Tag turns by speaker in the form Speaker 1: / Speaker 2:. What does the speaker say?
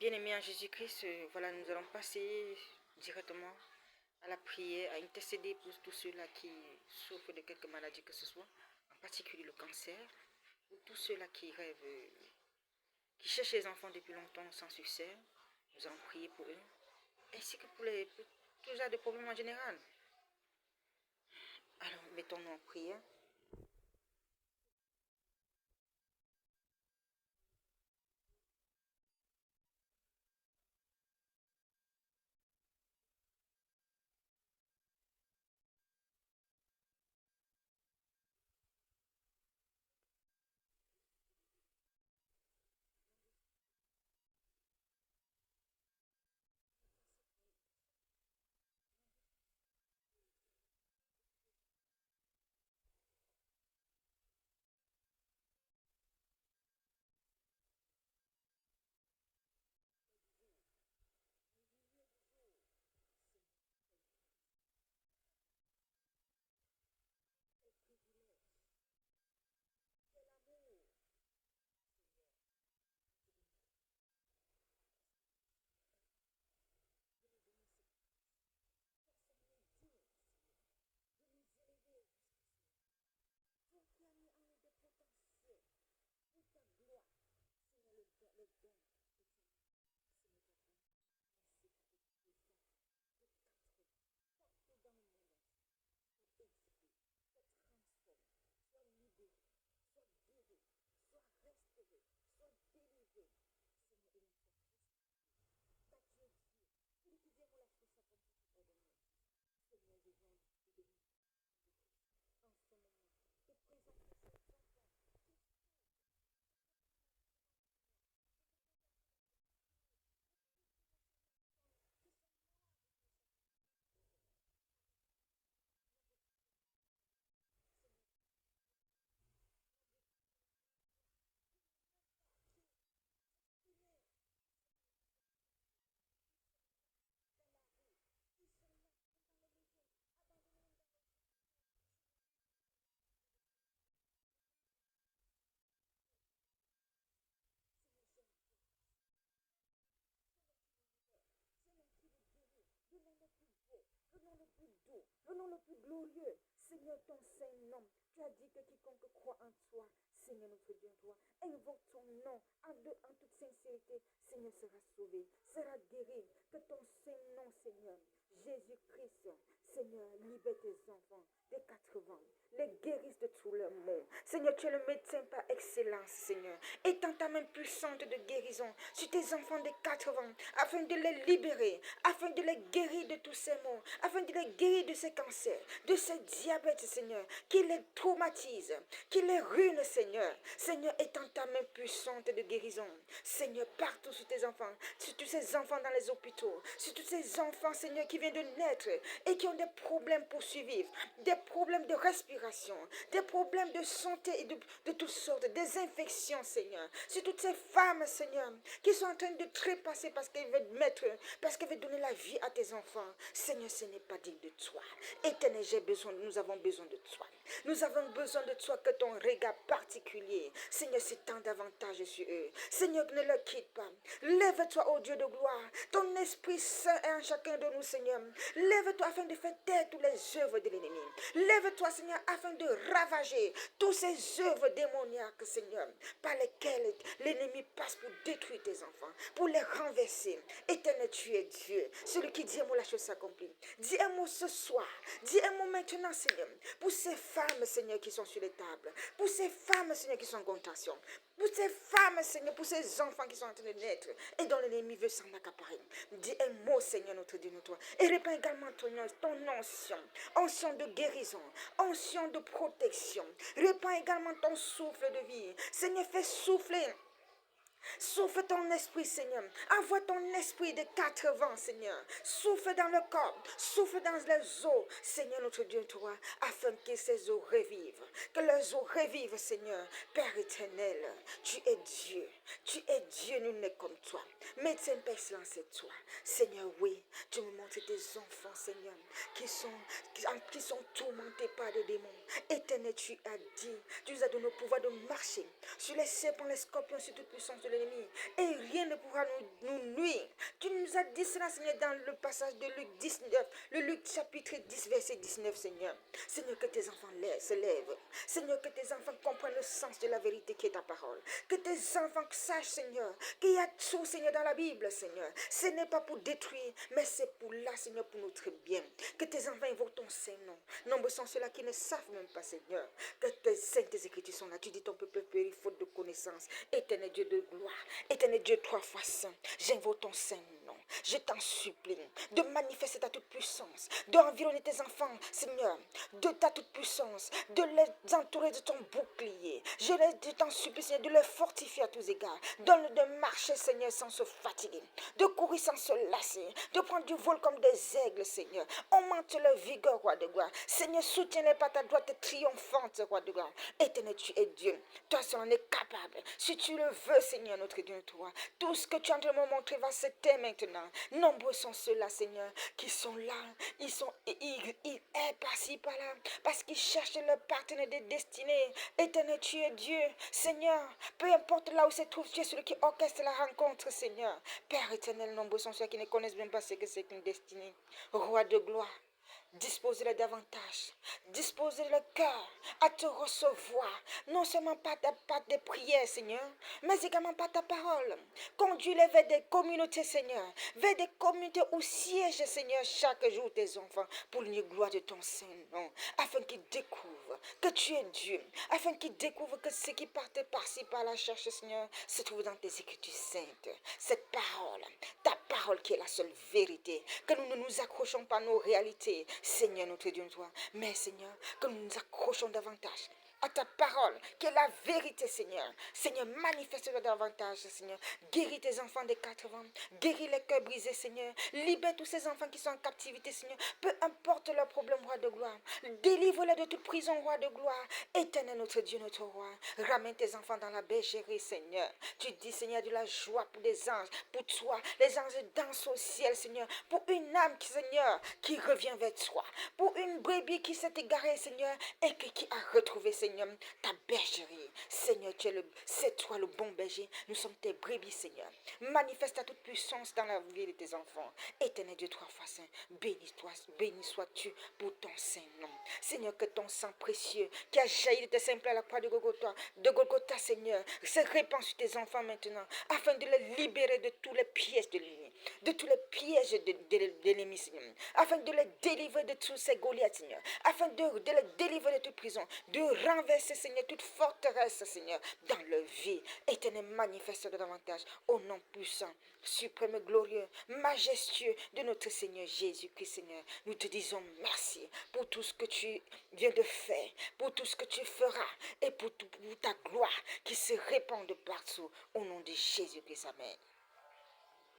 Speaker 1: Bien-aimés en Jésus-Christ, voilà, nous allons passer directement à la prière, à intercéder pour tous ceux-là qui souffrent de quelque maladie que ce soit, en particulier le cancer, ou tous ceux-là qui rêvent, qui cherchent les enfants depuis longtemps sans succès. Nous allons prier pour eux, ainsi que pour tous les problèmes en général. Alors, mettons-nous en prière. Venons le plus glorieux, Seigneur, ton Saint-Nom. Tu as dit que quiconque croit en toi, Seigneur notre Dieu, toi, invoque ton nom en toute sincérité, Seigneur sera sauvé, sera guéri. Que ton Saint-Nom, Seigneur, Jésus-Christ, Seigneur, libère tes enfants des 80, les guérisse de tous leurs maux. Seigneur, tu es le médecin par excellence, Seigneur. Étends ta main puissante de guérison sur tes enfants des 80, afin de les libérer, afin de les guérir de tous ces maux, afin de les guérir de ces cancers, de ces diabètes, Seigneur, qui les traumatisent, qui les ruinent, Seigneur. Seigneur, étends ta main puissante de guérison, Seigneur, partout sur tes enfants, sur tous ces enfants dans les hôpitaux, sur tous ces enfants, Seigneur, qui viennent de naître et qui ont des problèmes pour survivre, des problèmes de respiration, des problèmes de santé et de toutes sortes, des infections, Seigneur. Sur toutes ces femmes, Seigneur, qui sont en train de trépasser parce qu'elles veulent donner la vie à tes enfants. Seigneur, ce n'est pas digne de toi. Éternel, nous avons besoin de toi. Nous avons besoin de toi, que ton regard particulier, Seigneur, s'étend davantage sur eux. Seigneur, ne le quitte pas. Lève-toi, ô Dieu de gloire. Ton Esprit Saint est en chacun de nous, Seigneur. Lève-toi afin de faire taire toutes les œuvres de l'ennemi. Lève-toi, Seigneur, afin de ravager toutes ces œuvres démoniaques, Seigneur, par lesquelles l'ennemi passe pour détruire tes enfants, pour les renverser. Éternel, tu es Dieu, celui qui dit un mot, la chose s'accomplit. Dis un mot ce soir, dis un mot maintenant, Seigneur, pour ces femmes, Seigneur, qui sont sur les tables, pour ces femmes, Seigneur, qui sont en contention, pour ces femmes, Seigneur, pour ces enfants qui sont en train de naître et dont l'ennemi veut s'en accaparer. Dis un mot, Seigneur, notre Dieu, notre toi. Et répands également ton onction de guérison, onction de protection. Répands également ton souffle de vie. Seigneur, fais souffler. Souffle ton esprit, Seigneur. Envoie ton esprit de 80, Seigneur. Souffle dans le corps, souffle dans les eaux, Seigneur notre Dieu, toi, afin que ces eaux revivent. Que les eaux revivent, Seigneur. Père éternel, tu es Dieu. Tu es Dieu, nous n'est comme toi. Médecin par excellence, c'est toi. Seigneur, oui, tu me montres tes enfants, Seigneur, qui sont tourmentés par des démons. Éternel, tu as dit, tu nous as donné le pouvoir de marcher sur les serpents, les scorpions, sur toute puissance de l'ennemi. Et rien ne pourra pourra nous nuire. Tu nous as dit cela, Seigneur, dans le passage de Luc 19, le Luc chapitre 10, verset 19, Seigneur. Seigneur, que tes enfants se lèvent. Seigneur, que tes enfants comprennent le sens de la vérité qui est ta parole. Que tes enfants sachent, Seigneur, qu'il y a tout, Seigneur, dans la Bible, Seigneur. Ce n'est pas pour détruire, mais c'est pour là, Seigneur, pour notre bien. Que tes enfants invoquent ton Saint-Nom. Nombreux sont ceux-là qui ne savent même pas, Seigneur, que tes saintes écritures sont là. Tu dis ton peuple périt faute de connaissance. Éternel Dieu de gloire, éternel Dieu 3 fois saint, j'invoque ton Saint-Nom. Je t'en supplie de manifester ta toute puissance, d'environner tes enfants, Seigneur, de ta toute puissance, de les entourer de ton bouclier. Je t'en supplie, Seigneur, de les fortifier à tous égards. Donne-le de marcher, Seigneur, sans se fatiguer, de courir sans se lasser, de prendre du vol comme des aigles, Seigneur. Augmente leur vigueur, roi de gloire. Seigneur, soutiens-les par ta droite triomphante, roi de gloire. Éternel, tu es Dieu. Toi seul en es capable. Si tu le veux, Seigneur, notre Dieu, toi, tout ce que tu es en train de me montrer va se taire maintenant. Nombreux sont ceux-là, Seigneur, qui sont là. Ils est par-ci, par-là, parce qu'ils cherchent leur partenaire de destinée. Éternel, tu es Dieu. Seigneur, peu importe là où se trouve, tu es celui qui orchestre la rencontre, Seigneur. Père éternel, nombreux sont ceux qui ne connaissent même pas ce que c'est qu'une destinée. Roi de gloire, disposez-le davantage. Disposez le cœur à te recevoir. Non seulement par des prières, Seigneur, mais également par ta parole. Conduis-les vers des communautés, Seigneur. Vers des communautés où siègent, Seigneur, chaque jour tes enfants pour l'unique gloire de ton Saint-Nom. Afin qu'ils découvrent que tu es Dieu. Afin qu'ils découvrent que ce qui partait par-ci, par-là, cherche, Seigneur, se trouve dans tes écritures saintes. Cette parole, ta parole qui est la seule vérité. Que nous ne nous accrochons pas à nos réalités, Seigneur, notre Dieu, toi. Mais, Seigneur, que nous nous accrochons davantage à ta parole, qui est la vérité, Seigneur. Seigneur, manifeste-le davantage, Seigneur. Guéris tes enfants des 80. Guéris les cœurs brisés, Seigneur. Libère tous ces enfants qui sont en captivité, Seigneur. Peu importe leur problème, roi de gloire. Délivre-les de toute prison, roi de gloire. Éternel, notre Dieu, notre roi. Ramène tes enfants dans la bergerie, Seigneur. Tu dis, Seigneur, de la joie pour des anges. Pour toi, les anges dansent au ciel, Seigneur. Pour une âme, Seigneur, qui revient vers toi. Pour une brebis qui s'est égarée, Seigneur, et qui a retrouvé, Seigneur, ta bergerie. Seigneur, c'est toi le bon berger. Nous sommes tes brebis, Seigneur. Manifeste ta toute puissance dans la vie de tes enfants. Éternel Dieu 3 fois saint, béni sois-tu pour ton Saint-Nom. Seigneur, que ton sang précieux qui a jailli de tes saints plaies à la croix de Golgotha, Seigneur, se répand sur tes enfants maintenant, afin de les libérer de tous les pièges de l'ennemi, de tous les pièges de l'ennemi, Seigneur, afin de les délivrer de tous ces Goliaths, Seigneur, afin de les délivrer de toute prison, de renverser, Seigneur, toute forteresse, Seigneur, dans leur vie. Éternel, manifeste davantage au nom puissant, suprême, glorieux, majestueux de notre Seigneur Jésus-Christ, Seigneur. Nous te disons merci pour tout ce que tu viens de faire, pour tout ce que tu feras et pour ta gloire qui se répand de partout au nom de Jésus-Christ. Amen.